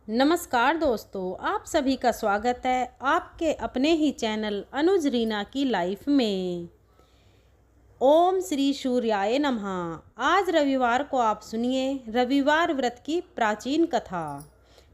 नमस्कार दोस्तों, आप सभी का स्वागत है आपके अपने ही चैनल अनुज रीना की लाइफ में। ओम श्री सूर्याय नमः। आज रविवार को आप सुनिए रविवार व्रत की प्राचीन कथा।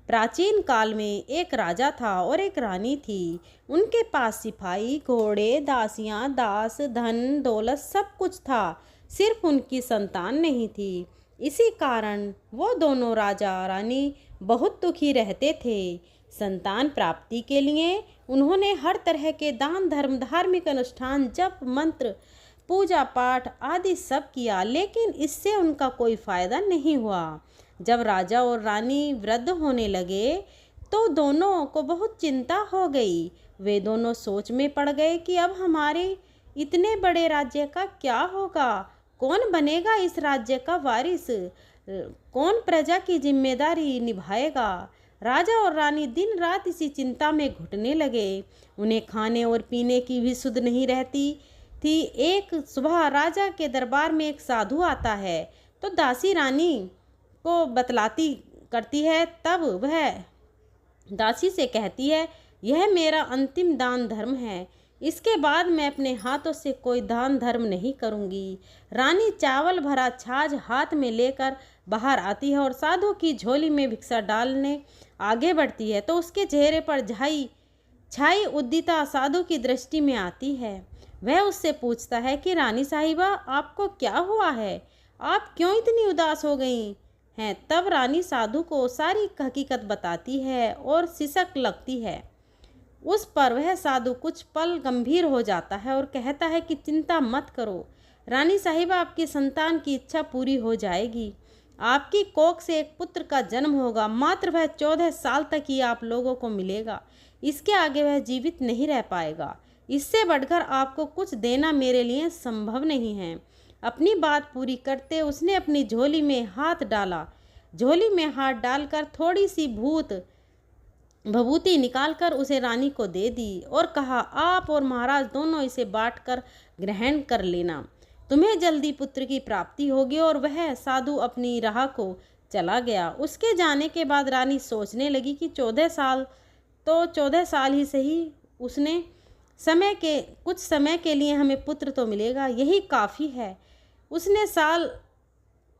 प्राचीन काल में एक राजा था और एक रानी थी। उनके पास सिपाही, घोड़े, दासियां, दास, धन दौलत सब कुछ था, सिर्फ उनकी संतान नहीं थी। इसी कारण वो दोनों राजा रानी बहुत दुखी रहते थे। संतान प्राप्ति के लिए उन्होंने हर तरह के दान धर्म, धार्मिक अनुष्ठान, जप मंत्र, पूजा पाठ आदि सब किया, लेकिन इससे उनका कोई फायदा नहीं हुआ। जब राजा और रानी वृद्ध होने लगे तो दोनों को बहुत चिंता हो गई। वे दोनों सोच में पड़ गए कि अब हमारे इतने बड़े राज्य का क्या होगा, कौन बनेगा इस राज्य का वारिस, कौन प्रजा की जिम्मेदारी निभाएगा। राजा और रानी दिन रात इसी चिंता में घुटने लगे। उन्हें खाने और पीने की भी सुध नहीं रहती थी। एक सुबह राजा के दरबार में एक साधु आता है तो दासी रानी को बतलाती करती है। तब वह दासी से कहती है, यह मेरा अंतिम दान धर्म है, इसके बाद मैं अपने हाथों से कोई दान धर्म नहीं करूंगी। रानी चावल भरा छाछ हाथ में लेकर बाहर आती है और साधु की झोली में भिक्षा डालने आगे बढ़ती है तो उसके चेहरे पर छाई उद्दिता साधु की दृष्टि में आती है। वह उससे पूछता है कि रानी साहिबा, आपको क्या हुआ है, आप क्यों इतनी उदास हो गई हैं। तब रानी साधु को सारी हकीकत बताती है और सिसक लगती है। उस पर वह साधु कुछ पल गंभीर हो जाता है और कहता है कि चिंता मत करो रानी साहिबा, आपकी संतान की इच्छा पूरी हो जाएगी। आपकी कोख से एक पुत्र का जन्म होगा, मात्र वह 14 साल तक ही आप लोगों को मिलेगा, इसके आगे वह जीवित नहीं रह पाएगा। इससे बढ़कर आपको कुछ देना मेरे लिए संभव नहीं है। अपनी बात पूरी करते उसने अपनी झोली में हाथ डाला। झोली में हाथ डालकर थोड़ी सी भभूति निकालकर उसे रानी को दे दी और कहा, आप और महाराज दोनों इसे बांटकर ग्रहण कर लेना, तुम्हें जल्दी पुत्र की प्राप्ति होगी। और वह साधु अपनी राह को चला गया। उसके जाने के बाद रानी सोचने लगी कि 14 साल ही सही, उसने कुछ समय के लिए हमें पुत्र तो मिलेगा, यही काफ़ी है। उसने साल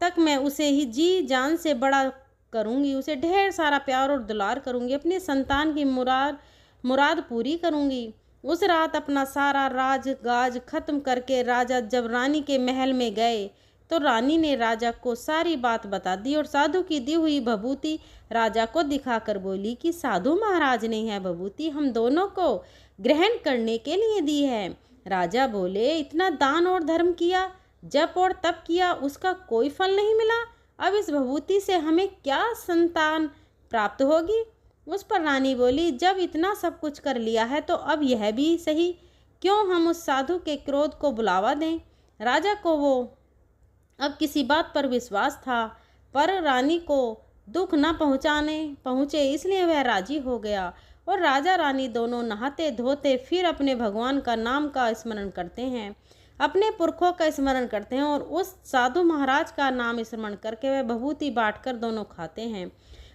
तक मैं उसे ही जी जान से बड़ा करूंगी, उसे ढेर सारा प्यार और दुलार करूंगी, अपनी संतान की मुराद पूरी करूंगी। उस रात अपना सारा राज गाज खत्म करके राजा जब रानी के महल में गए तो रानी ने राजा को सारी बात बता दी और साधु की दी हुई भभूति राजा को दिखाकर बोली कि साधु महाराज ने यह भभूति हम दोनों को ग्रहण करने के लिए दी है। राजा बोले, इतना दान और धर्म किया, जप और तप किया, उसका कोई फल नहीं मिला, अब इस भभूति से हमें क्या संतान प्राप्त होगी। उस पर रानी बोली, जब इतना सब कुछ कर लिया है तो अब यह भी सही, क्यों हम उस साधु के क्रोध को बुलावा दें। राजा को वो अब किसी बात पर विश्वास था, पर रानी को दुख न पहुँचे इसलिए वह राजी हो गया। और राजा रानी दोनों नहाते धोते फिर अपने भगवान का नाम का स्मरण करते हैं, अपने पुरखों का स्मरण करते हैं और उस साधु महाराज का नाम स्मरण करके वह भभूति बांटकर दोनों खाते हैं।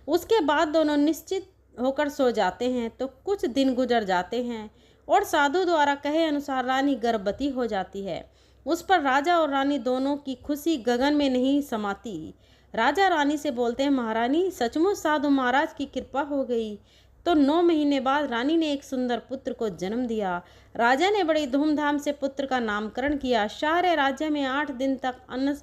उसके बाद दोनों निश्चित होकर सो जाते हैं। तो कुछ दिन गुजर जाते हैं और साधु द्वारा कहे अनुसार रानी गर्भवती हो जाती है। उस पर राजा और रानी दोनों की खुशी गगन में नहीं समाती। राजा रानी से बोलते हैं, महारानी सचमुच साधु महाराज की कृपा हो गई। तो 9 महीने बाद रानी ने एक सुंदर पुत्र को जन्म दिया। राजा ने बड़ी धूमधाम से पुत्र का नामकरण किया। सारे राज्य में 8 दिन तक अन्न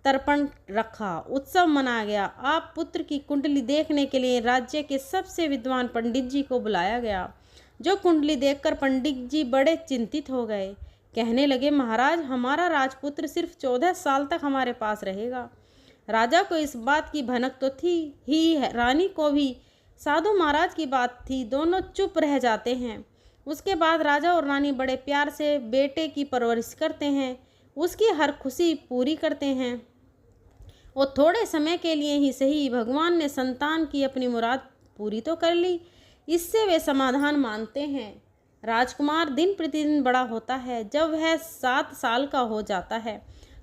तर्पण रखा, उत्सव मनाया गया। आप पुत्र की कुंडली देखने के लिए राज्य के सबसे विद्वान पंडित जी को बुलाया गया। जो कुंडली देखकर पंडित जी बड़े चिंतित हो गए, कहने लगे, महाराज हमारा राजपुत्र सिर्फ 14 साल तक हमारे पास रहेगा। राजा को इस बात की भनक तो थी ही है, रानी को भी साधु महाराज की बात थी, दोनों चुप रह जाते हैं। उसके बाद राजा और रानी बड़े प्यार से बेटे की परवरिश करते हैं, उसकी हर खुशी पूरी करते हैं और थोड़े समय के लिए ही सही भगवान ने संतान की अपनी मुराद पूरी तो कर ली, इससे वे समाधान मानते हैं। राजकुमार दिन प्रतिदिन बड़ा होता है। जब वह 7 साल का हो जाता है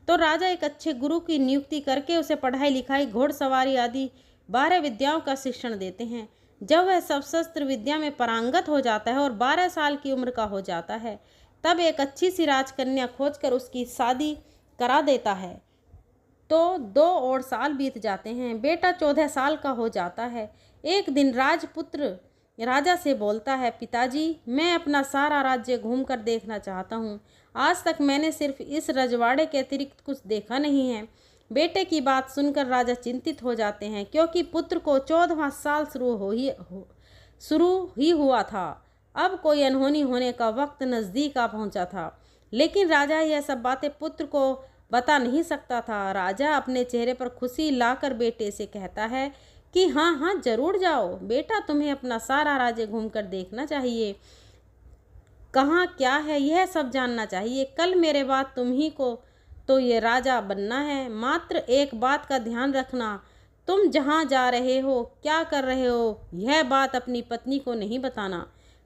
तो राजा एक अच्छे गुरु की नियुक्ति करके उसे पढ़ाई लिखाई, घोड़सवारी आदि 12 विद्याओं का शिक्षण देते हैं। जब वह सब शस्त्र विद्या में पारंगत हो जाता है और 12 साल की उम्र का हो जाता है, तब एक अच्छी सी राजकन्या खोजकर उसकी शादी करा देता है। तो 2 और साल बीत जाते हैं। बेटा 14 साल का हो जाता है। एक दिन राजपुत्र राजा से बोलता है, पिताजी, मैं अपना सारा राज्य घूमकर देखना चाहता हूँ। आज तक मैंने सिर्फ इस रजवाड़े के अतिरिक्त कुछ देखा नहीं है। बेटे की बात सुनकर राजा चिंतित हो जाते हैं, क्योंकि पुत्र को 14वां साल शुरू ही हुआ था। अब कोई अनहोनी होने का वक्त नज़दीक आ पहुंचा था। लेकिन राजा यह सब बातें पुत्र को बता नहीं सकता था। राजा अपने चेहरे पर खुशी लाकर बेटे से कहता है कि हाँ हाँ जरूर जाओ बेटा, तुम्हें अपना सारा राज्य घूमकर देखना चाहिए। कहाँ क्या है यह सब जानना चाहिए। कल मेरे बाद तुम ही को तो ये राजा बनना है। मात्र एक बात का ध्यान रखना, तुम जहाँ जा रहे हो, क्या कर रहे हो, यह बात अपनी पत्नी को नहीं बताना।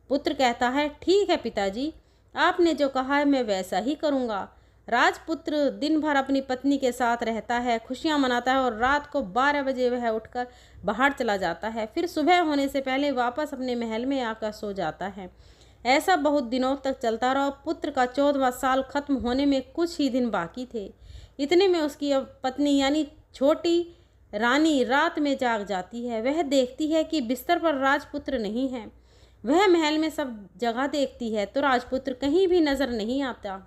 पुत्र कहता है, ठीक है पिताजी, आपने जो कहा है मैं वैसा ही करूँगा। राजपुत्र दिन भर अपनी पत्नी के साथ रहता है, खुशियाँ मनाता है और रात को 12 बजे वह उठकर बाहर चला जाता है। फिर सुबह होने से पहले वापस अपने महल में आकर सो जाता है। ऐसा बहुत दिनों तक चलता रहा। पुत्र का 14वां साल खत्म होने में कुछ ही दिन बाकी थे। इतने में उसकी पत्नी यानी छोटी रानी रात में जाग जाती है। वह देखती है कि बिस्तर पर राजपुत्र नहीं है। वह महल में सब जगह देखती है तो राजपुत्र कहीं भी नजर नहीं आता।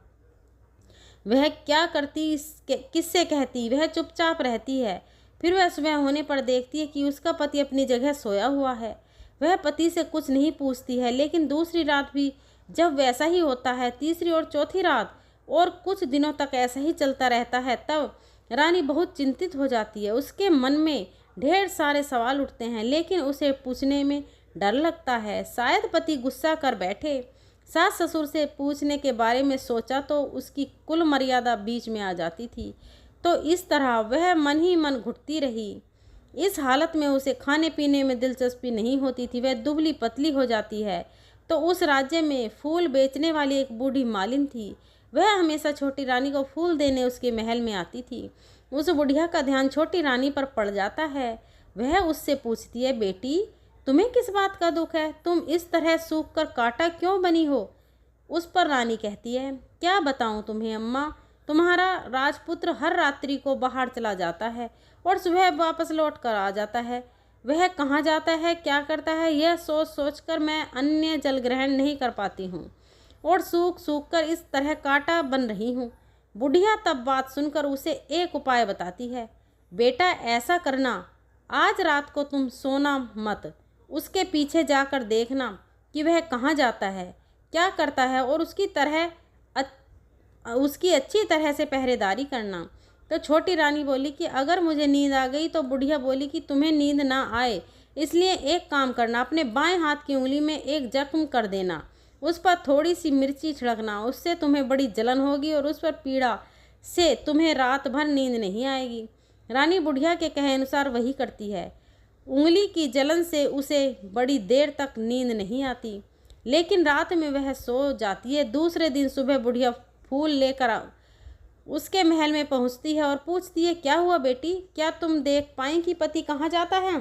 वह क्या करती, किससे कहती, वह चुपचाप रहती है। फिर वह सुबह होने पर देखती है कि उसका पति अपनी जगह सोया हुआ है। वह पति से कुछ नहीं पूछती है। लेकिन दूसरी रात भी जब वैसा ही होता है, तीसरी और चौथी रात और कुछ दिनों तक ऐसा ही चलता रहता है, तब रानी बहुत चिंतित हो जाती है। उसके मन में ढेर सारे सवाल उठते हैं, लेकिन उसे पूछने में डर लगता है। शायद पति गुस्सा कर बैठे। सास ससुर से पूछने के बारे में सोचा तो उसकी कुल मर्यादा बीच में आ जाती थी। तो इस तरह वह मन ही मन घुटती रही। इस हालत में उसे खाने पीने में दिलचस्पी नहीं होती थी। वह दुबली पतली हो जाती है। तो उस राज्य में फूल बेचने वाली एक बूढ़ी मालिन थी। वह हमेशा छोटी रानी को फूल देने उसके महल में आती थी। उस बुढ़िया का ध्यान छोटी रानी पर पड़ जाता है। वह उससे पूछती है, बेटी, तुम्हें किस बात का दुख है? तुम इस तरह सूख कर कांटा क्यों बनी हो? उस पर रानी कहती है, क्या बताऊं तुम्हें अम्मा, तुम्हारा राजपुत्र हर रात्रि को बाहर चला जाता है और सुबह वापस लौट कर आ जाता है। वह कहाँ जाता है, क्या करता है, यह सोच सोच कर मैं अन्य जल ग्रहण नहीं कर पाती हूँ और सूख सूख कर इस तरह कांटा बन रही हूँ। बुढ़िया तब बात सुनकर उसे एक उपाय बताती है, बेटा ऐसा करना, आज रात को तुम सोना मत, उसके पीछे जाकर देखना कि वह कहाँ जाता है, क्या करता है और उसकी अच्छी तरह से पहरेदारी करना। तो छोटी रानी बोली कि अगर मुझे नींद आ गई। तो बुढ़िया बोली कि तुम्हें नींद ना आए इसलिए एक काम करना, अपने बाएं हाथ की उंगली में एक जख्म कर देना, उस पर थोड़ी सी मिर्ची छिड़कना, उससे तुम्हें बड़ी जलन होगी और उस पर पीड़ा से तुम्हें रात भर नींद नहीं आएगी। रानी बुढ़िया के कहे अनुसार वही करती है। उंगली की जलन से उसे बड़ी देर तक नींद नहीं आती, लेकिन रात में वह सो जाती है। दूसरे दिन सुबह बुढ़िया फूल लेकर उसके महल में पहुंचती है और पूछती है, क्या हुआ बेटी, क्या तुम देख पाई कि पति कहाँ जाता है?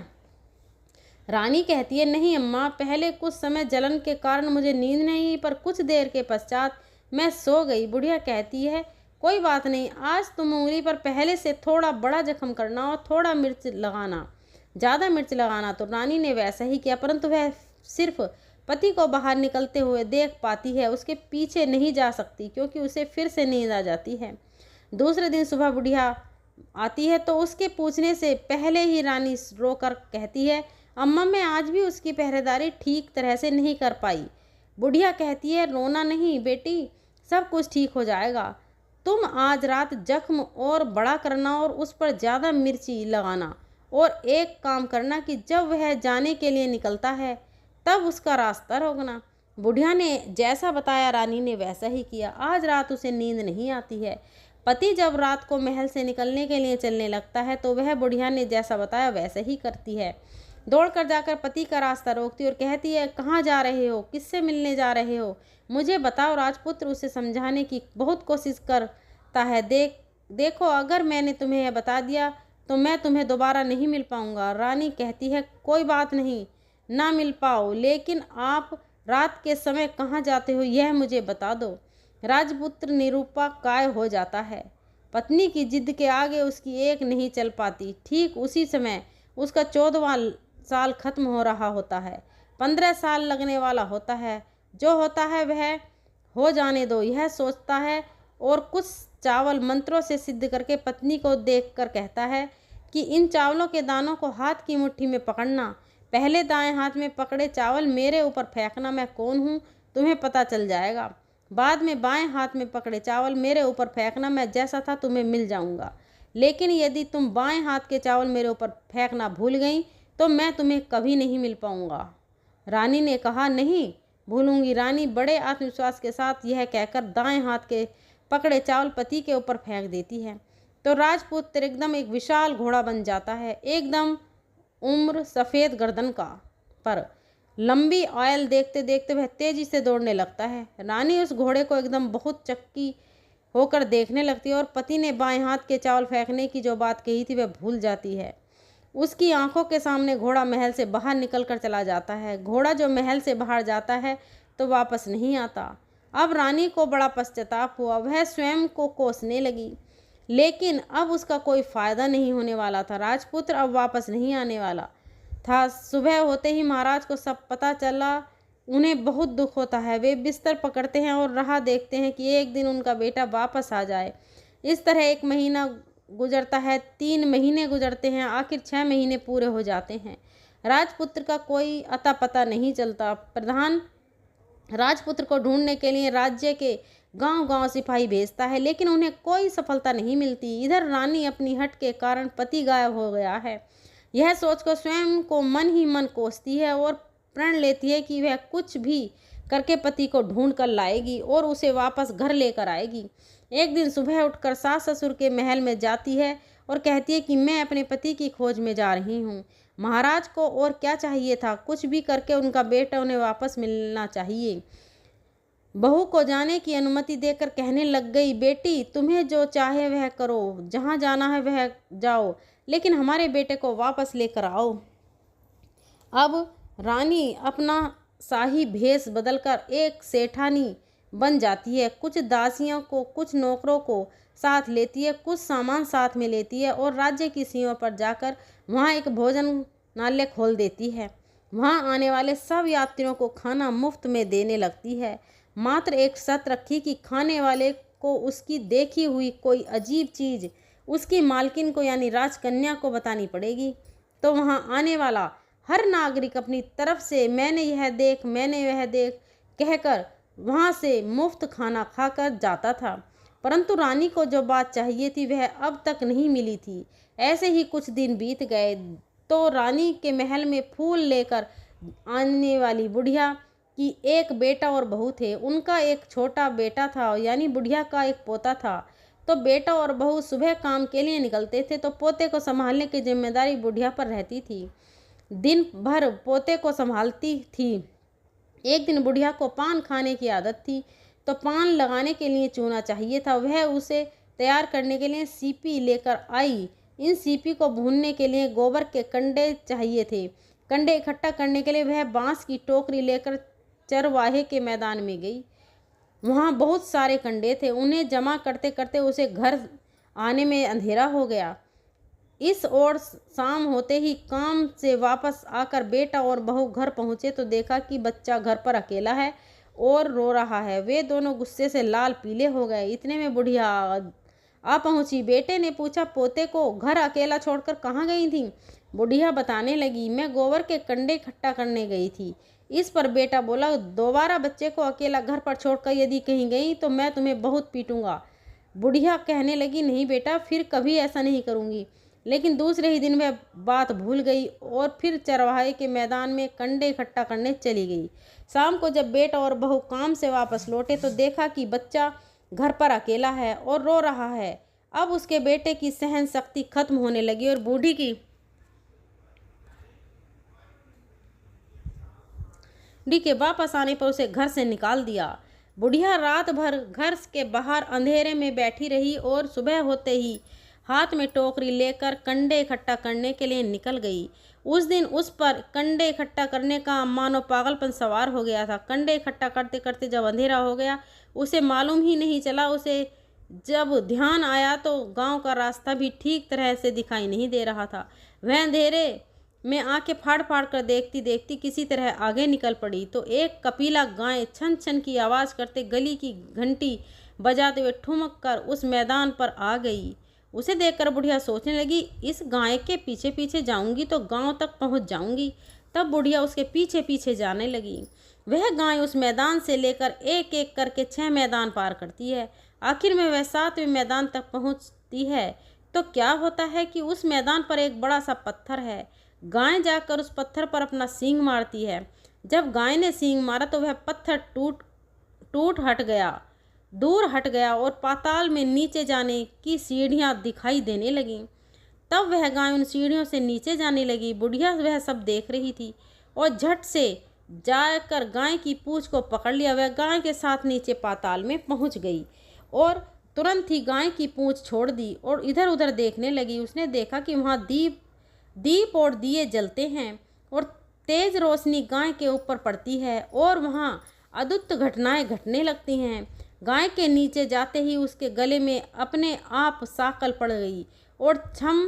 रानी कहती है, नहीं अम्मा, पहले कुछ समय जलन के कारण मुझे नींद नहीं, पर कुछ देर के पश्चात मैं सो गई। बुढ़िया कहती है, कोई बात नहीं, आज तुम उंगली पर पहले से थोड़ा बड़ा जख्म करना और थोड़ा मिर्च लगाना, ज़्यादा मिर्च लगाना। तो रानी ने वैसा ही किया, परंतु वह सिर्फ पति को बाहर निकलते हुए देख पाती है, उसके पीछे नहीं जा सकती क्योंकि उसे फिर से नींद आ जाती है। दूसरे दिन सुबह बुढ़िया आती है तो उसके पूछने से पहले ही रानी रोकर कहती है, अम्मा, मैं आज भी उसकी पहरेदारी ठीक तरह से नहीं कर पाई। बुढ़िया कहती है, रोना नहीं बेटी, सब कुछ ठीक हो जाएगा। तुम आज रात जख्म और बड़ा करना और उस पर ज़्यादा मिर्ची लगाना, और एक काम करना कि जब वह जाने के लिए निकलता है तब उसका रास्ता रोकना। बुढ़िया ने जैसा बताया रानी ने वैसा ही किया। आज रात उसे नींद नहीं आती है। पति जब रात को महल से निकलने के लिए चलने लगता है तो वह बुढ़िया ने जैसा बताया वैसा ही करती है। दौड़कर जाकर पति का रास्ता रोकती और कहती है, कहाँ जा रहे हो, किससे मिलने जा रहे हो, मुझे बताओ। राजपुत्र उसे समझाने की बहुत कोशिश करता है, देखो अगर मैंने तुम्हें यह बता दिया तो मैं तुम्हें दोबारा नहीं मिल पाऊंगा। रानी कहती है, कोई बात नहीं, ना मिल पाओ, लेकिन आप रात के समय कहाँ जाते हो यह मुझे बता दो। राजपुत्र निरुपाकाय हो जाता है। पत्नी की जिद के आगे उसकी एक नहीं चल पाती। ठीक उसी समय उसका 14वां साल खत्म हो रहा होता है। 15 साल लगने वाला होता है। जो होता है वह हो जाने दो, यह सोचता है, और कुछ चावल मंत्रों से सिद्ध करके पत्नी को देखकर कहता है कि इन चावलों के दानों को हाथ की मुट्ठी में पकड़ना। पहले दाएं हाथ में पकड़े चावल मेरे ऊपर फेंकना, मैं कौन हूँ तुम्हें पता चल जाएगा। बाद में बाएं हाथ में पकड़े चावल मेरे ऊपर फेंकना, मैं जैसा था तुम्हें मिल जाऊंगा। लेकिन यदि तुम बाएं हाथ के चावल मेरे ऊपर फेंकना भूल गई तो मैं तुम्हें कभी नहीं मिल पाऊंगा। रानी ने कहा, नहीं भूलूंगी। रानी बड़े आत्मविश्वास के साथ यह कहकर दाएं हाथ के पकड़े चावल पति के ऊपर फेंक देती है तो राजपुत्र एकदम एक विशाल घोड़ा बन जाता है। एकदम उम्र, सफ़ेद गर्दन का, पर लंबी आयल देखते देखते वह तेजी से दौड़ने लगता है। रानी उस घोड़े को एकदम बहुत चक्की होकर देखने लगती है और पति ने बाएं हाथ के चावल फेंकने की जो बात कही थी वह भूल जाती है। उसकी आंखों के सामने घोड़ा महल से बाहर निकल कर चला जाता है। घोड़ा जो महल से बाहर जाता है तो वापस नहीं आता। अब रानी को बड़ा पश्चाताप हुआ। वह स्वयं को कोसने लगी, लेकिन अब उसका कोई फायदा नहीं होने वाला था। राजपुत्र अब वापस नहीं आने वाला था। सुबह होते ही महाराज को सब पता चला। उन्हें बहुत दुख होता है। वे बिस्तर पकड़ते हैं और राह देखते हैं कि एक दिन उनका बेटा वापस आ जाए। इस तरह 1 महीना गुजरता है, 3 महीने गुजरते हैं, आखिर 6 महीने पूरे हो जाते हैं। राजपुत्र का कोई अता पता नहीं चलता। प्रधान राजपुत्र को ढूंढने के लिए राज्य के गांव-गांव सिपाही भेजता है, लेकिन उन्हें कोई सफलता नहीं मिलती। इधर रानी अपनी हट के कारण पति गायब हो गया है, यह सोचकर स्वयं को मन ही मन कोसती है और प्रण लेती है कि वह कुछ भी करके पति को ढूंढ कर लाएगी और उसे वापस घर लेकर आएगी। एक दिन सुबह उठकर सास ससुर के महल में जाती है और कहती है कि मैं अपने पति की खोज में जा रही हूँ। महाराज को और क्या चाहिए था, कुछ भी करके उनका बेटा उन्हें वापस मिलना चाहिए। बहू को जाने की अनुमति देकर कहने लग गई, बेटी तुम्हें जो चाहे वह करो, जहाँ जाना है वह जाओ, लेकिन हमारे बेटे को वापस लेकर आओ। अब रानी अपना शाही भेष बदलकर एक सेठानी बन जाती है। कुछ दासियों को, कुछ नौकरों को साथ लेती है, कुछ सामान साथ में लेती है और राज्य की सीमा पर जाकर वहाँ एक भोजनालय खोल देती है। वहाँ आने वाले सब यात्रियों को खाना मुफ्त में देने लगती है। मात्र एक शर्त रखी कि खाने वाले को उसकी देखी हुई कोई अजीब चीज़ उसकी मालकिन को यानी राजकन्या को बतानी पड़ेगी। तो वहाँ आने वाला हर नागरिक अपनी तरफ से मैंने यह देख, मैंने वह देख कहकर वहाँ से मुफ्त खाना खाकर जाता था। परंतु रानी को जो बात चाहिए थी वह अब तक नहीं मिली थी। ऐसे ही कुछ दिन बीत गए तो रानी के महल में फूल लेकर आने वाली बुढ़िया की एक बेटा और बहू थे। उनका एक छोटा बेटा था, यानी बुढ़िया का एक पोता था। तो बेटा और बहू सुबह काम के लिए निकलते थे तो पोते को संभालने की जिम्मेदारी बुढ़िया पर रहती थी। दिन भर पोते को संभालती थी। एक दिन बुढ़िया को पान खाने की आदत थी तो पान लगाने के लिए चूना चाहिए था। वह उसे तैयार करने के लिए सीपी लेकर आई। इन सीपी को भूनने के लिए गोबर के कंडे चाहिए थे। कंडे इकट्ठा करने के लिए वह बांस की टोकरी लेकर चरवाहे के मैदान में गई। वहाँ बहुत सारे कंडे थे। उन्हें जमा करते करते उसे घर आने में अंधेरा हो गया। इस ओर शाम होते ही काम से वापस आकर बेटा और बहू घर पहुँचे तो देखा कि बच्चा घर पर अकेला है और रो रहा है। वे दोनों गुस्से से लाल पीले हो गए। इतने में बुढ़िया आ पहुँची। बेटे ने पूछा, पोते को घर अकेला छोड़कर कहाँ गई थी? बुढ़िया बताने लगी, मैं गोबर के कंडे इकट्ठा करने गई थी। इस पर बेटा बोला, दोबारा बच्चे को अकेला घर पर छोड़कर यदि कहीं गई तो मैं तुम्हें बहुत पीटूंगा। बुढ़िया कहने लगी, नहीं बेटा, फिर कभी ऐसा नहीं करूँगी। लेकिन दूसरे ही दिन वह बात भूल गई और फिर चरवाहे के मैदान में कंडे इकट्ठा करने चली गई। शाम को जब बेटा और बहू काम से वापस लौटे तो देखा कि बच्चा घर पर अकेला है और रो रहा है। अब उसके बेटे की सहन शक्ति खत्म होने लगी और बूढ़ी के वापस आने पर उसे घर से निकाल दिया। बुढ़िया रात भर घर के बाहर अंधेरे में बैठी रही और सुबह होते ही हाथ में टोकरी लेकर कंडे इकट्ठा करने के लिए निकल गई। उस दिन उस पर कंडे इकट्ठा करने का मानो पागलपन सवार हो गया था। कंडे इकट्ठा करते करते जब अंधेरा हो गया, उसे मालूम ही नहीं चला। उसे जब ध्यान आया तो गांव का रास्ता भी ठीक तरह से दिखाई नहीं दे रहा था। वह अंधेरे में आंखें फाड़ फाड़ कर देखती देखती किसी तरह आगे निकल पड़ी तो एक कपिला गाय छन छन की आवाज़ करते गली की घंटी बजाते हुए ठुमक कर उस मैदान पर आ गई। उसे देखकर बुढ़िया सोचने लगी, इस गाय के पीछे पीछे जाऊंगी तो गांव तक पहुंच जाऊंगी। तब बुढ़िया उसके पीछे पीछे जाने लगी। वह गाय उस मैदान से लेकर एक एक करके 6 मैदान पार करती है। आखिर में वह 7वें मैदान तक पहुंचती है तो क्या होता है कि उस मैदान पर एक बड़ा सा पत्थर है। गाय जाकर उस पत्थर पर अपना सींग मारती है। जब गाय ने सींग मारा तो वह पत्थर टूट हट गया, दूर हट गया और पाताल में नीचे जाने की सीढ़ियां दिखाई देने लगीं। तब वह गाय उन सीढ़ियों से नीचे जाने लगी। बुढ़िया वह सब देख रही थी और झट से जाकर गाय की पूंछ को पकड़ लिया। वह गाय के साथ नीचे पाताल में पहुंच गई और तुरंत ही गाय की पूंछ छोड़ दी और इधर उधर देखने लगी। उसने देखा कि वहाँ दीप और दिए जलते हैं और तेज रोशनी गाय के ऊपर पड़ती है और वहाँ अद्भुत घटनाएं घटने लगती हैं। गाय के नीचे जाते ही उसके गले में अपने आप साकल पड़ गई और छम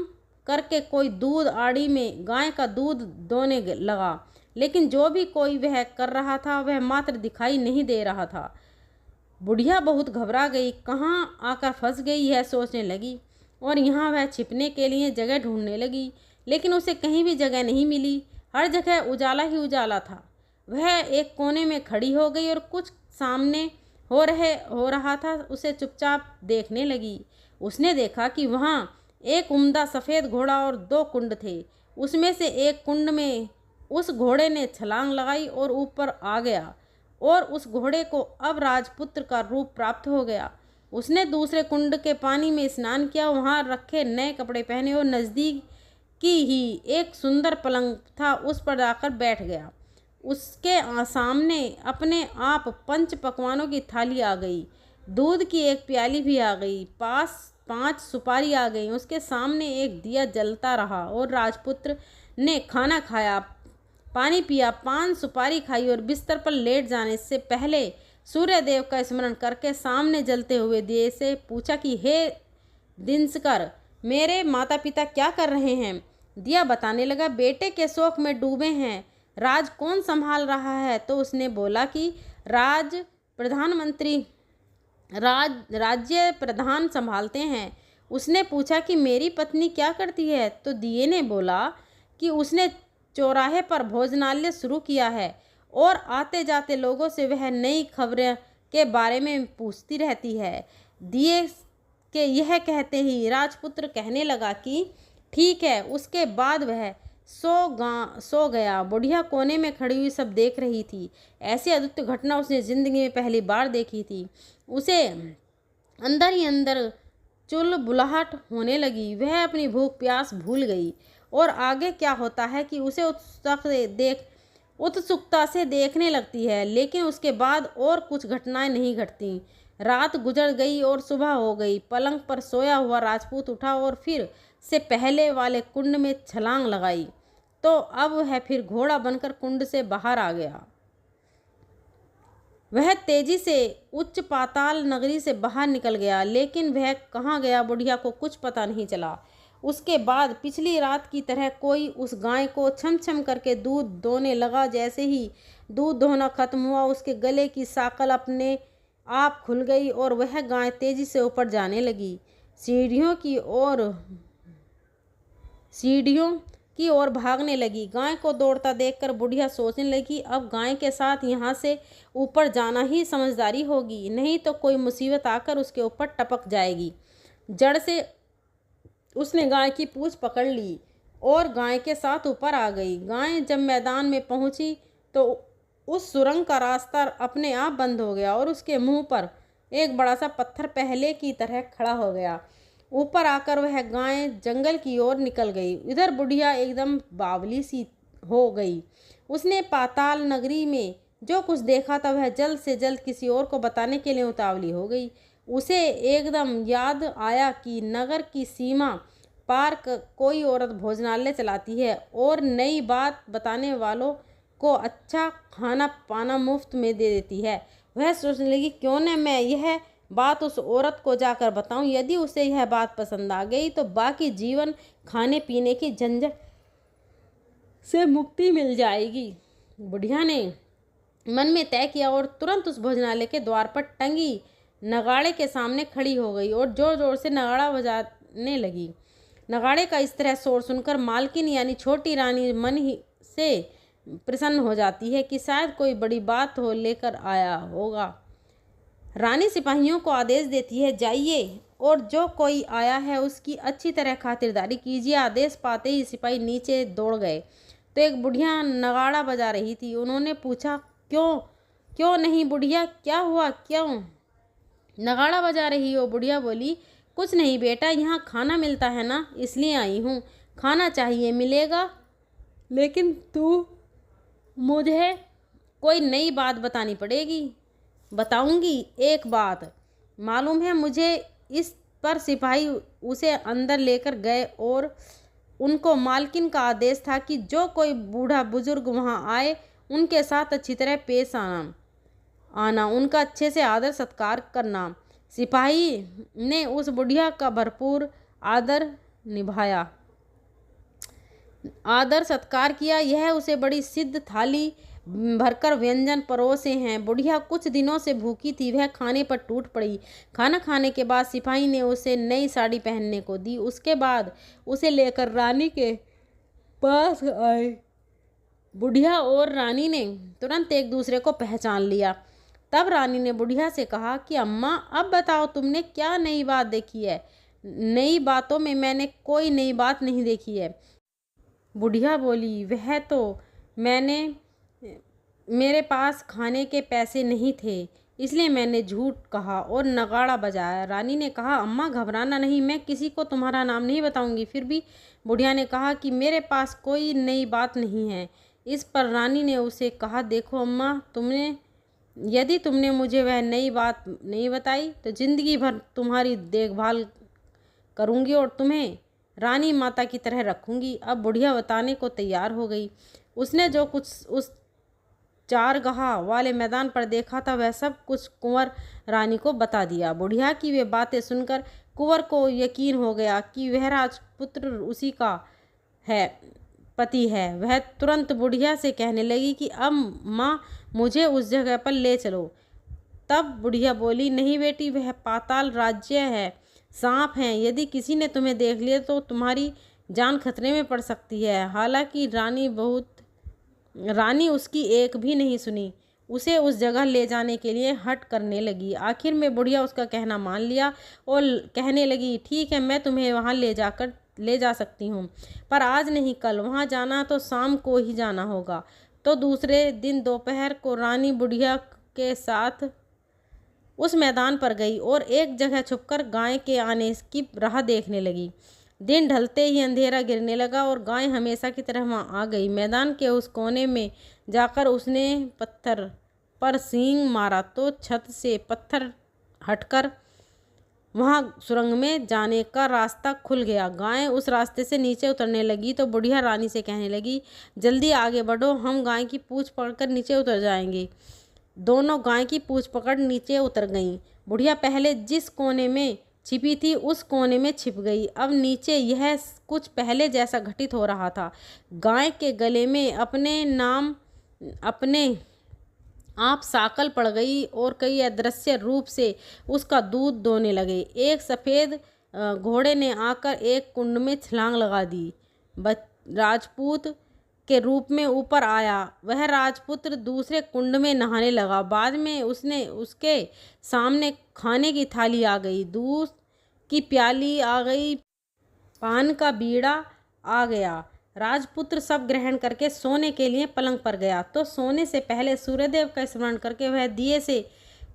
करके कोई दूध आड़ी में गाय का दूध दोने लगा। लेकिन जो भी कोई वह कर रहा था वह मात्र दिखाई नहीं दे रहा था। बुढ़िया बहुत घबरा गई, कहाँ आकर फंस गई है सोचने लगी और यहाँ वह छिपने के लिए जगह ढूंढने लगी। लेकिन उसे कहीं भी जगह नहीं मिली, हर जगह उजाला ही उजाला था। वह एक कोने में खड़ी हो गई और कुछ सामने हो रहा था उसे चुपचाप देखने लगी। उसने देखा कि वहाँ एक उम्दा सफ़ेद घोड़ा और 2 कुंड थे। उसमें से एक कुंड में उस घोड़े ने छलांग लगाई और ऊपर आ गया और उस घोड़े को अब राजपुत्र का रूप प्राप्त हो गया। उसने दूसरे कुंड के पानी में स्नान किया, वहाँ रखे नए कपड़े पहने और नज़दीक की ही एक सुंदर पलंग था उस पर जाकर बैठ गया। उसके सामने अपने आप 5 पकवानों की थाली आ गई, दूध की एक प्याली भी आ गई, पास 5 सुपारी आ गई। उसके सामने एक दिया जलता रहा और राजपुत्र ने खाना खाया, पानी पिया, 5 सुपारी खाई और बिस्तर पर लेट जाने से पहले सूर्यदेव का स्मरण करके सामने जलते हुए दिए से पूछा कि हे दिनकर, मेरे माता पिता क्या कर रहे हैं। दिया बताने लगा, बेटे के शोक में डूबे हैं, राज कौन संभाल रहा है। तो उसने बोला कि राज्य प्रधान संभालते हैं। उसने पूछा कि मेरी पत्नी क्या करती है। तो दिए ने बोला कि उसने चौराहे पर भोजनालय शुरू किया है और आते जाते लोगों से वह नई खबरें के बारे में पूछती रहती है। दिए के यह कहते ही राजपुत्र कहने लगा कि ठीक है। उसके बाद वह सो गया। बुढ़िया कोने में खड़ी हुई सब देख रही थी। ऐसी अद्भुत घटना उसने जिंदगी में पहली बार देखी थी। उसे अंदर ही अंदर चुलबुलाहट होने लगी। वह अपनी भूख प्यास भूल गई और आगे क्या होता है कि उसे उत्सुकता से देखने लगती है। लेकिन उसके बाद और कुछ घटनाएं नहीं घटती। रात गुजर गई और सुबह हो गई। पलंग पर सोया हुआ राजपूत उठा और फिर से पहले वाले कुंड में छलांग लगाई तो अब वह फिर घोड़ा बनकर कुंड से बाहर आ गया। वह तेजी से उच्च पाताल नगरी से बाहर निकल गया, लेकिन वह कहाँ गया बुढ़िया को कुछ पता नहीं चला। उसके बाद पिछली रात की तरह कोई उस गाय को छम छम करके दूध दोने लगा। जैसे ही दूध दोहना खत्म हुआ उसके गले की साकल अपने आप खुल गई और वह गाय तेजी से ऊपर जाने लगी। सीढ़ियों की ओर भागने लगी। गाय को दौड़ता देखकर बुढ़िया सोचने लगी, अब गाय के साथ यहाँ से ऊपर जाना ही समझदारी होगी, नहीं तो कोई मुसीबत आकर उसके ऊपर टपक जाएगी। जड़ से उसने गाय की पूंछ पकड़ ली और गाय के साथ ऊपर आ गई। गाय जब मैदान में पहुंची तो उस सुरंग का रास्ता अपने आप बंद हो गया और उसके मुंह पर एक बड़ा सा पत्थर पहले की तरह खड़ा हो गया। ऊपर आकर वह गाय जंगल की ओर निकल गई। इधर बुढ़िया एकदम बावली सी हो गई। उसने पाताल नगरी में जो कुछ देखा था वह जल्द से जल्द किसी और को बताने के लिए उतावली हो गई। उसे एकदम याद आया कि नगर की सीमा पार कोई औरत भोजनालय चलाती है और नई बात बताने वालों को अच्छा खाना पाना मुफ्त में दे देती है। वह सोचने लगी, क्यों न मैं यह बात उस औरत को जाकर बताऊं। यदि उसे यह बात पसंद आ गई तो बाकी जीवन खाने पीने की झंझट से मुक्ति मिल जाएगी। बुढ़िया ने मन में तय किया और तुरंत उस भोजनालय के द्वार पर टंगी नगाड़े के सामने खड़ी हो गई और जोर जोर से नगाड़ा बजाने लगी। नगाड़े का इस तरह शोर सुनकर मालकिन यानी छोटी रानी मन ही से प्रसन्न हो जाती है कि शायद कोई बड़ी बात हो लेकर आया होगा। रानी सिपाहियों को आदेश देती है, जाइए और जो कोई आया है उसकी अच्छी तरह खातिरदारी कीजिए। आदेश पाते ही सिपाही नीचे दौड़ गए तो एक बुढ़िया नगाड़ा बजा रही थी। उन्होंने पूछा, क्यों नहीं बुढ़िया, क्या हुआ, क्यों नगाड़ा बजा रही हो? बुढ़िया बोली, कुछ नहीं बेटा, यहाँ खाना मिलता है ना, इसलिए आई हूँ। खाना चाहिए, मिलेगा, लेकिन तू मुझे कोई नई बात बतानी पड़ेगी। बताऊंगी, एक बात मालूम है मुझे। इस पर सिपाही उसे अंदर लेकर गए और उनको मालकिन का आदेश था कि जो कोई बूढ़ा बुजुर्ग वहाँ आए उनके साथ अच्छी तरह पेश आना, उनका अच्छे से आदर सत्कार करना। सिपाही ने उस बुढ़िया का भरपूर आदर सत्कार किया। यह उसे बड़ी सिद्ध थाली भरकर व्यंजन परोसे हैं। बुढ़िया कुछ दिनों से भूखी थी, वह खाने पर टूट पड़ी। खाना खाने के बाद सिपाही ने उसे नई साड़ी पहनने को दी। उसके बाद उसे लेकर रानी के पास आए। बुढ़िया और रानी ने तुरंत एक दूसरे को पहचान लिया। तब रानी ने बुढ़िया से कहा कि अम्मा, अब बताओ तुमने क्या नई बात देखी है? नई बातों में मैंने कोई नई बात नहीं देखी है। बुढ़िया बोली, वह तो मेरे पास खाने के पैसे नहीं थे, इसलिए मैंने झूठ कहा और नगाड़ा बजाया। रानी ने कहा, अम्मा घबराना नहीं, मैं किसी को तुम्हारा नाम नहीं बताऊंगी। फिर भी बुढ़िया ने कहा कि मेरे पास कोई नई बात नहीं है। इस पर रानी ने उसे कहा, देखो अम्मा, यदि तुमने मुझे वह नई बात नहीं बताई तो जिंदगी भर तुम्हारी देखभाल करूंगी और तुम्हें रानी माता की तरह रखूंगी। अब बुढ़िया बताने को तैयार हो गई। उसने जो कुछ उस चारगाह वाले मैदान पर देखा था वह सब कुछ कुंवर रानी को बता दिया। बुढ़िया की वे बातें सुनकर कुंवर को यकीन हो गया कि वह राजपुत्र उसी का पति है। वह तुरंत बुढ़िया से कहने लगी कि अब माँ मुझे उस जगह पर ले चलो। तब बुढ़िया बोली, नहीं बेटी, वह पाताल राज्य है, सांप हैं, यदि किसी ने तुम्हें देख लिया तो तुम्हारी जान खतरे में पड़ सकती है। हालांकि रानी उसकी एक भी नहीं सुनी, उसे उस जगह ले जाने के लिए हट करने लगी। आखिर में बुढ़िया उसका कहना मान लिया और कहने लगी, ठीक है, मैं तुम्हें वहाँ ले जा सकती हूँ, पर आज नहीं कल। वहाँ जाना तो शाम को ही जाना होगा। तो दूसरे दिन दोपहर को रानी बुढ़िया के साथ उस मैदान पर गई और एक जगह छुपकर गाय के आने की राह देखने लगी। दिन ढलते ही अंधेरा गिरने लगा और गाय हमेशा की तरह वहाँ आ गई। मैदान के उस कोने में जाकर उसने पत्थर पर सींग मारा तो छत से पत्थर हटकर वहाँ सुरंग में जाने का रास्ता खुल गया। गाय उस रास्ते से नीचे उतरने लगी तो बुढ़िया रानी से कहने लगी, जल्दी आगे बढ़ो, हम गाय की पूँछ पकड़कर नीचे उतर जाएंगे। दोनों गाय की पूँछ पकड़ नीचे उतर गईं। बुढ़िया पहले जिस कोने में छिपी थी उस कोने में छिप गई। अब नीचे यह कुछ पहले जैसा घटित हो रहा था। गाय के गले में अपने आप साकल पड़ गई और कई अदृश्य रूप से उसका दूध दोने लगे। एक सफ़ेद घोड़े ने आकर एक कुंड में छलांग लगा दी। राजपूत के रूप में ऊपर आया। वह राजपुत्र दूसरे कुंड में नहाने लगा। बाद में उसके सामने खाने की थाली आ गई, दूध की प्याली आ गई, पान का बीड़ा आ गया। राजपुत्र सब ग्रहण करके सोने के लिए पलंग पर गया तो सोने से पहले सूर्यदेव का स्मरण करके वह दिए से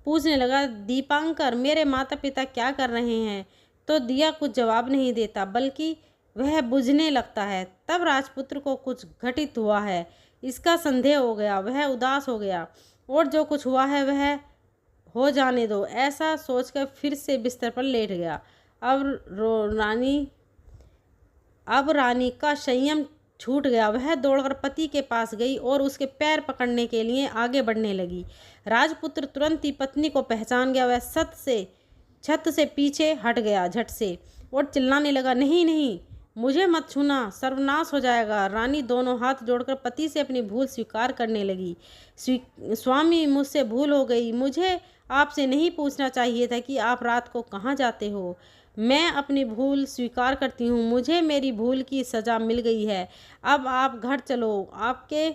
पूछने लगा, दीपांकर, मेरे माता पिता क्या कर रहे हैं? तो दिया कुछ जवाब नहीं देता, बल्कि वह बुझने लगता है। तब राजपुत्र को कुछ घटित हुआ है इसका संदेह हो गया। वह उदास हो गया और जो कुछ हुआ है वह हो जाने दो। ऐसा सोचकर फिर से बिस्तर पर लेट गया। अब रानी का संयम छूट गया। वह दौड़कर पति के पास गई और उसके पैर पकड़ने के लिए आगे बढ़ने लगी। राजपुत्र तुरंत ही पत्नी को पहचान गया। वह छत से पीछे हट गया झट से और चिल्लाने लगा, नहीं नहीं, मुझे मत छूना, सर्वनाश हो जाएगा। रानी दोनों हाथ जोड़कर पति से अपनी भूल स्वीकार करने लगी। स्वामी, मुझसे भूल हो गई। मुझे आपसे नहीं पूछना चाहिए था कि आप रात को कहाँ जाते हो। मैं अपनी भूल स्वीकार करती हूँ। मुझे मेरी भूल की सज़ा मिल गई है। अब आप घर चलो। आपके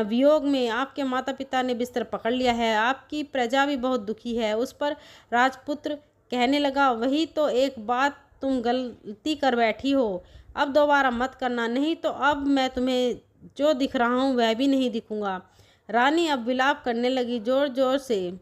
वियोग में आपके माता पिता ने बिस्तर पकड़ लिया है। आपकी प्रजा भी बहुत दुखी है। उस पर राजपुत्र कहने लगा, वही तो एक बात, तुम गलती कर बैठी हो। अब दोबारा मत करना, नहीं तो अब मैं तुम्हें जो दिख रहा हूँ वह भी नहीं दिखूंगा। रानी अब विलाप करने लगी, जोर जोर से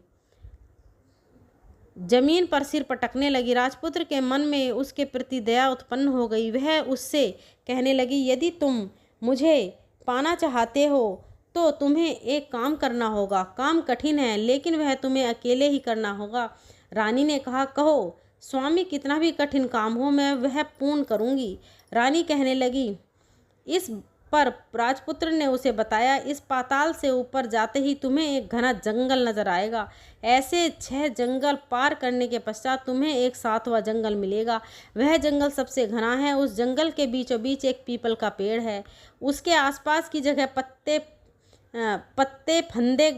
जमीन पर सिर पटकने लगी। राजपुत्र के मन में उसके प्रति दया उत्पन्न हो गई। वह उससे कहने लगी, यदि तुम मुझे पाना चाहते हो तो तुम्हें एक काम करना होगा। काम कठिन है, लेकिन वह तुम्हें अकेले ही करना होगा। रानी ने कहा, कहो स्वामी, कितना भी कठिन काम हो मैं वह पूर्ण करूंगी। रानी कहने लगी। इस पर राजपुत्र ने उसे बताया, इस पाताल से ऊपर जाते ही तुम्हें एक घना जंगल नजर आएगा। ऐसे 6 जंगल पार करने के पश्चात तुम्हें एक 7वां जंगल मिलेगा। वह जंगल सबसे घना है। उस जंगल के बीचों बीच एक पीपल का पेड़ है। उसके आसपास की जगह पत्ते फंदे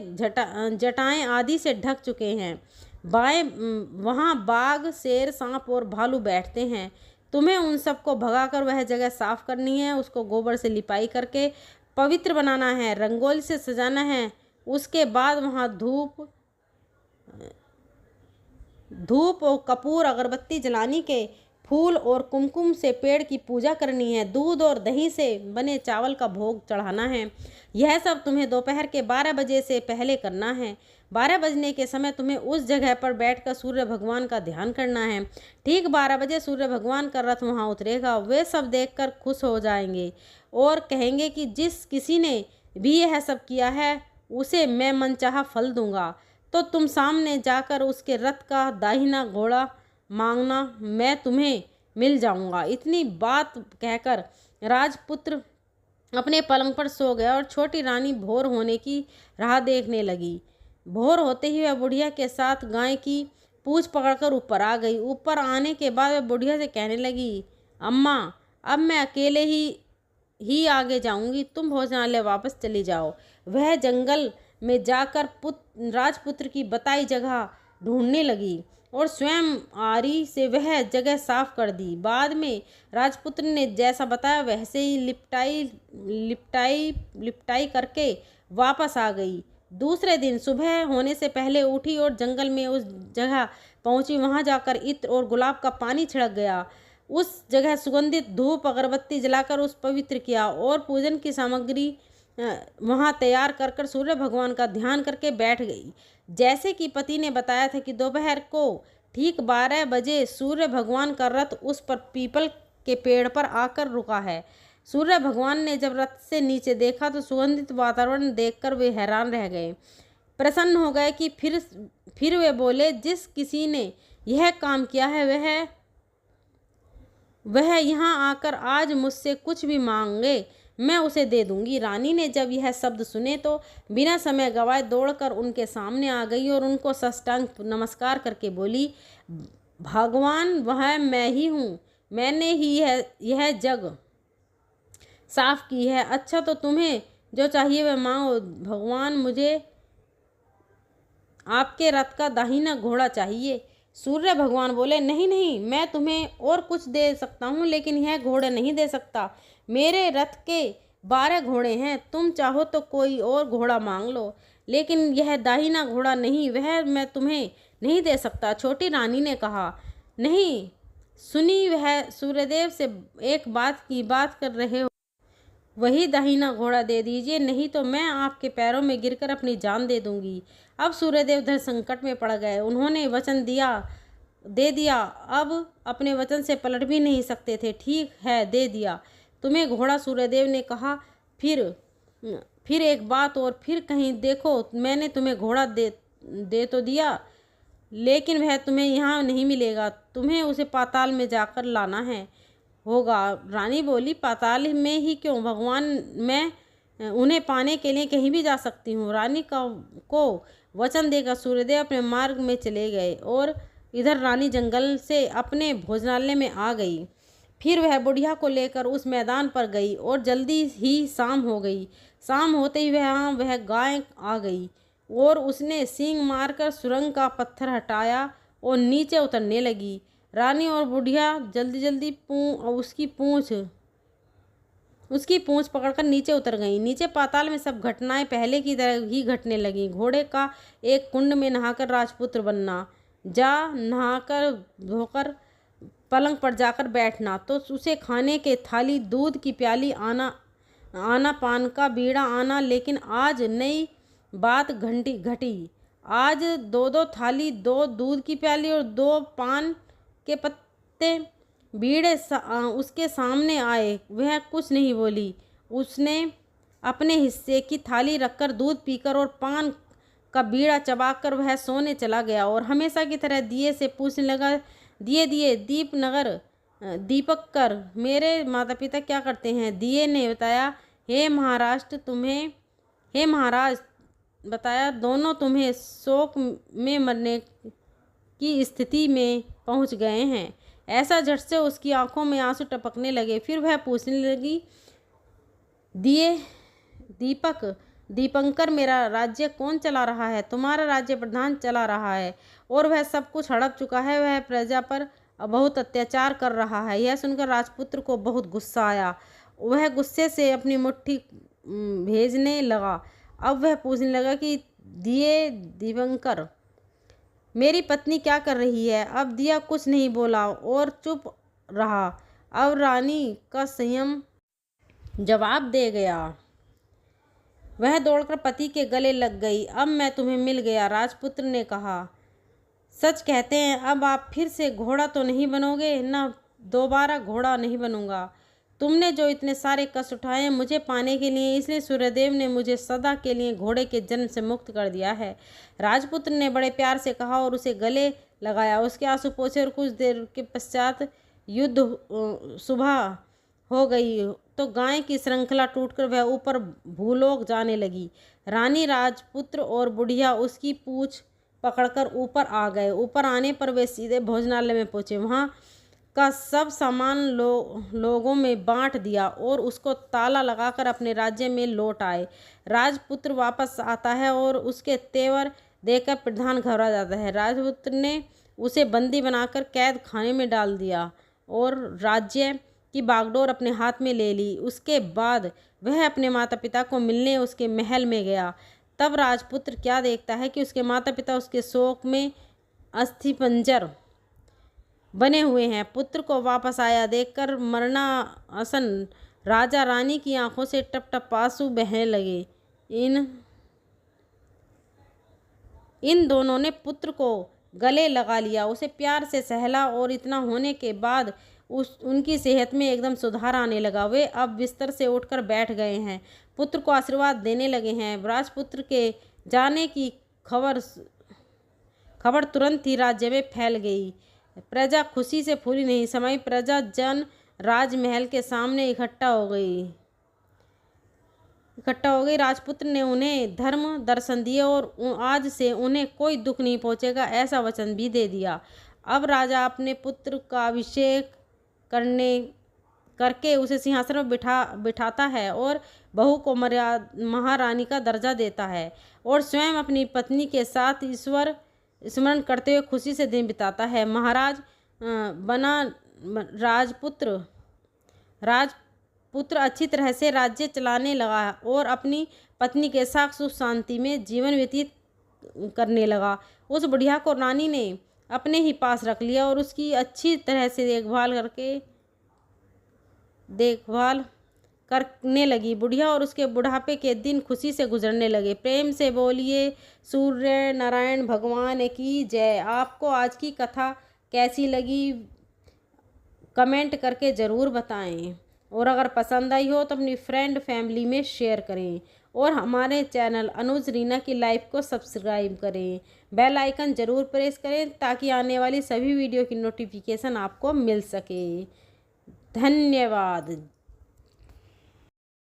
जटाएं आदि से ढक चुके हैं। वहाँ बाघ, शेर, सांप और भालू बैठते हैं। तुम्हें उन सबको भगाकर वह जगह साफ करनी है। उसको गोबर से लिपाई करके पवित्र बनाना है, रंगोली से सजाना है। उसके बाद वहाँ धूप और कपूर, अगरबत्ती जलाने के फूल और कुमकुम से पेड़ की पूजा करनी है। दूध और दही से बने चावल का भोग चढ़ाना है। यह सब तुम्हें दोपहर के 12 बजे से पहले करना है। 12 बजने के समय तुम्हें उस जगह पर बैठकर सूर्य भगवान का ध्यान करना है। ठीक 12 बजे सूर्य भगवान का रथ वहाँ उतरेगा। वे सब देखकर खुश हो जाएंगे और कहेंगे कि जिस किसी ने भी यह सब किया है उसे मैं मनचाहा फल दूंगा। तो तुम सामने जाकर उसके रथ का दाहिना घोड़ा मांगना, मैं तुम्हें मिल जाऊंगा। इतनी बात कहकर राजपुत्र अपने पलंग पर सो गया और छोटी रानी भोर होने की राह देखने लगी। भोर होते ही वह बुढ़िया के साथ गाय की पूंछ पकड़कर ऊपर आ गई। ऊपर आने के बाद वह बुढ़िया से कहने लगी, अम्मा, अब मैं अकेले ही आगे जाऊंगी। तुम भोजनालय वापस चली जाओ। वह जंगल में जाकर राजपुत्र की बताई जगह ढूंढने लगी और स्वयं आरी से वह जगह साफ कर दी। बाद में राजपुत्र ने जैसा बताया वैसे ही लिपटाई करके वापस आ गई। दूसरे दिन सुबह होने से पहले उठी और जंगल में उस जगह पहुंची। वहां जाकर इत्र और गुलाब का पानी छिड़क गया। उस जगह सुगंधित धूप अगरबत्ती जलाकर उस पवित्र किया और पूजन की सामग्री वहां तैयार कर सूर्य भगवान का ध्यान करके बैठ गई। जैसे कि पति ने बताया था कि दोपहर को ठीक 12 बजे सूर्य भगवान का रथ उस पर पीपल के पेड़ पर आकर रुका है। सूर्य भगवान ने जब रथ से नीचे देखा तो सुगंधित वातावरण देखकर वे हैरान रह गए, प्रसन्न हो गए कि फिर वे बोले, जिस किसी ने यह काम किया है वह यहाँ आकर आज मुझसे कुछ भी मांगे मैं उसे दे दूंगी। रानी ने जब यह शब्द सुने तो बिना समय गवाए दौड़कर उनके सामने आ गई और उनको साष्टांग नमस्कार करके बोली, भगवान, वह मैं ही हूँ। मैंने ही यह जग साफ की है। अच्छा, तो तुम्हें जो चाहिए वह मांगो। भगवान, मुझे आपके रथ का दाहिना घोड़ा चाहिए। सूर्य भगवान बोले, नहीं नहीं, मैं तुम्हें और कुछ दे सकता हूँ, लेकिन यह घोड़ा नहीं दे सकता। मेरे रथ के 12 घोड़े हैं। तुम चाहो तो कोई और घोड़ा मांग लो, लेकिन यह दाहिना घोड़ा नहीं, वह मैं तुम्हें नहीं दे सकता। छोटी रानी ने कहा, नहीं सुनी, वह सूर्यदेव से एक बात की बात कर रहे हो, वही दाहिना घोड़ा दे दीजिए, नहीं तो मैं आपके पैरों में गिरकर अपनी जान दे दूंगी। अब सूर्यदेव धर संकट में पड़ गए। उन्होंने वचन दे दिया, अब अपने वचन से पलट भी नहीं सकते थे। ठीक है, दे दिया तुम्हें घोड़ा, सूर्यदेव ने कहा। फिर एक बात और, फिर कहीं देखो, मैंने तुम्हें घोड़ा दे तो दिया, लेकिन वह तुम्हें यहाँ नहीं मिलेगा, तुम्हें उसे पाताल में जाकर लाना है होगा। रानी बोली, पाताल में ही क्यों भगवान, मैं उन्हें पाने के लिए कहीं भी जा सकती हूँ। रानी का को वचन देकर सूर्यदेव अपने मार्ग में चले गए और इधर रानी जंगल से अपने भोजनालय में आ गई। फिर वह बुढ़िया को लेकर उस मैदान पर गई और जल्दी ही शाम हो गई। शाम होते ही वह गाय आ गई और उसने सींग मारकर सुरंग का पत्थर हटाया और नीचे उतरने लगी। रानी और बुढ़िया जल्दी जल्दी उसकी पूंछ पकड़कर नीचे उतर गईं। नीचे पाताल में सब घटनाएं पहले की तरह ही घटने लगीं। घोड़े का एक कुंड में नहाकर राजपुत्र बनना, नहाकर धोकर पलंग पर जाकर बैठना, तो उसे खाने के थाली, दूध की प्याली आना पान का बीड़ा आना। लेकिन आज नई बात घटी। आज 2-2 थाली, 2 दूध की प्याली और 2 पान के पत्ते बीड़े उसके सामने आए। वह कुछ नहीं बोली। उसने अपने हिस्से की थाली रखकर दूध पीकर और पान का बीड़ा चबाकर वह सोने चला गया और हमेशा की तरह दिए से पूछने लगा, दिए दीपक कर, मेरे माता पिता क्या करते हैं? दिए ने बताया, हे महाराज बताया, दोनों तुम्हें शोक में मरने की स्थिति में पहुंच गए हैं। ऐसा झट से उसकी आंखों में आंसू टपकने लगे। फिर वह पूछने लगी, दीपंकर, मेरा राज्य कौन चला रहा है? तुम्हारा राज्य प्रधान चला रहा है और वह सब कुछ हड़प चुका है। वह प्रजा पर बहुत अत्याचार कर रहा है। यह सुनकर राजपुत्र को बहुत गुस्सा आया। वह गुस्से से अपनी मुट्ठी भेजने लगा। अब वह पूछने लगा कि दीपंकर, मेरी पत्नी क्या कर रही है? अब दिया कुछ नहीं बोला और चुप रहा। अब रानी का संयम जवाब दे गया। वह दौड़कर पति के गले लग गई। अब मैं तुम्हें मिल गया, राजपुत्र ने कहा। सच कहते हैं, अब आप फिर से घोड़ा तो नहीं बनोगे? न, दोबारा घोड़ा नहीं बनूंगा। तुमने जो इतने सारे कष्ट उठाए हैं मुझे पाने के लिए, इसलिए सूर्यदेव ने मुझे सदा के लिए घोड़े के जन्म से मुक्त कर दिया है। राजपुत्र ने बड़े प्यार से कहा और उसे गले लगाया। उसके आंसू पोंछे और कुछ देर के पश्चात सुबह हो गई तो गाय की श्रृंखला टूटकर वह ऊपर भूलोक जाने लगी। रानी, राजपुत्र और बुढ़िया उसकी पूंछ पकड़कर ऊपर आ गए। ऊपर आने पर वे सीधे भोजनालय में पहुंचे। वहाँ का सब सामान लोगों में बांट दिया और उसको ताला लगाकर अपने राज्य में लौट आए। राजपुत्र वापस आता है और उसके तेवर देखकर प्रधान घबरा जाता है। राजपुत्र ने उसे बंदी बनाकर कैद खाने में डाल दिया और राज्य की बागडोर अपने हाथ में ले ली। उसके बाद वह अपने माता पिता को मिलने उसके महल में गया। तब राजपुत्र क्या देखता है कि उसके माता पिता उसके शोक में अस्थिपंजर बने हुए हैं। पुत्र को वापस आया देखकर मरणासन राजा रानी की आंखों से टप टप आंसू बहने लगे। इन दोनों ने पुत्र को गले लगा लिया, उसे प्यार से सहला और इतना होने के बाद उनकी सेहत में एकदम सुधार आने लगा। वे अब बिस्तर से उठकर बैठ गए हैं, पुत्र को आशीर्वाद देने लगे हैं। राजपुत्र के जाने की खबर तुरंत ही राज्य में फैल गई। प्रजा खुशी से फूली नहीं समाई। प्रजा जन राजमहल के सामने इकट्ठा हो गई। राजपुत्र ने उन्हें धर्म दर्शन दिए और आज से उन्हें कोई दुख नहीं पहुंचेगा ऐसा वचन भी दे दिया। अब राजा अपने पुत्र का अभिषेक करके उसे सिंहासन पर बिठाता है और बहू को महारानी का दर्जा देता है और स्वयं अपनी पत्नी के साथ ईश्वर स्मरण करते हुए खुशी से दिन बिताता है। महाराज बना राजपुत्र अच्छी तरह से राज्य चलाने लगा और अपनी पत्नी के साथ सुख शांति में जीवन व्यतीत करने लगा। उस बुढ़िया को रानी ने अपने ही पास रख लिया और उसकी अच्छी तरह से देखभाल करने लगी। बुढ़िया और उसके बुढ़ापे के दिन खुशी से गुजरने लगे। प्रेम से बोलिए सूर्य नारायण भगवान की जय। आपको आज की कथा कैसी लगी कमेंट करके ज़रूर बताएं और अगर पसंद आई हो तो अपनी फ्रेंड फैमिली में शेयर करें और हमारे चैनल अनुज रीना की लाइफ को सब्सक्राइब करें। बेल आइकन ज़रूर प्रेस करें ताकि आने वाली सभी वीडियो की नोटिफिकेशन आपको मिल सके। धन्यवाद।